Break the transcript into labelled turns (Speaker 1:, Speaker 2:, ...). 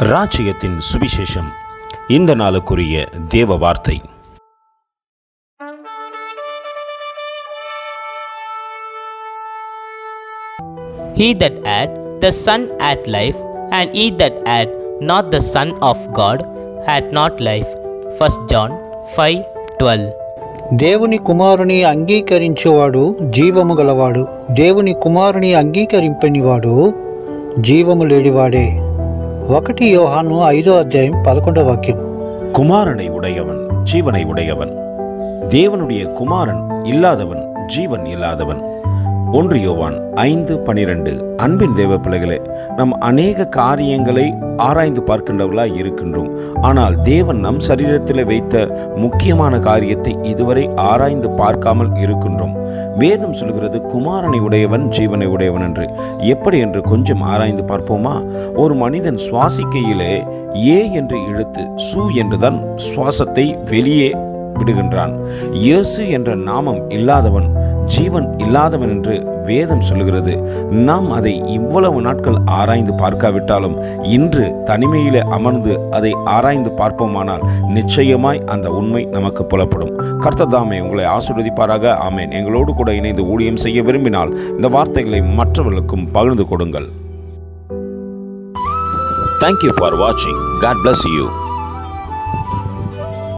Speaker 1: ராஜ்யத்தின் சுவிசேஷம். இந்த நாளுக்குரிய தேவ வார்த்தை.
Speaker 2: He that had the Son had life, and he that had not the Son of God had not life. 1 John 5:12.
Speaker 3: దేవుని కుమారుని అంగీకరించేవాడు జీవము గలవాడు, దేవుని కుమారుని అంగీకరింపనివాడు జీవము లేనివాడే. 1 యోహాను 5:11.
Speaker 1: குமாரனை உடையவன் ஜீவனை உடையவன். தேவனுடைய குமாரன் இல்லாதவன் ஜீவன் இல்லாதவன். 1 யோவான் 5:12. அன்பின் தேவ பிள்ளைகளே, நம் அநேக காரியங்களை ஆராய்ந்து பார்க்கின்றவர்களாய் இருக்கின்றோம். ஆனால் தேவன் நம் சரீரத்தில் வைத்த முக்கியமான காரியத்தை இதுவரை ஆராய்ந்து பார்க்காமல் இருக்கின்றோம். வேதம் சொல்கிறது குமாரனை உடையவன் ஜீவனை உடையவன் என்று. எப்படி என்று கொஞ்சம் ஆராய்ந்து பார்ப்போமா? ஒரு மனிதன் சுவாசிக்கையிலே ஏ என்று இழுத்து சு என்றுதான் சுவாசத்தை வெளியே விடுகின்றான். இயேசு என்ற நாமம் இல்லாதவன் ஜீவன் இல்லாதவன் என்று வேதம் சொல்லுகிறது. நாம் அதை இவ்வளவு நாட்கள் ஆராய்ந்து பார்க்காவிட்டாலும் இன்று தனிமையிலே அமர்ந்து அதை ஆராய்ந்து பார்ப்போமானால் நிச்சயமாய் அந்த உண்மை நமக்கு புலப்படும். கர்த்தர் தாமே உங்களை ஆசீர்வதிப்பாராக. ஆமென். எங்களோடு கூட இணைந்து ஊழியம் செய்ய விரும்பினால் இந்த வார்த்தைகளை மற்றவர்களுக்கும் பகிர்ந்து கொடுங்கள். Thank you for watching. God bless you.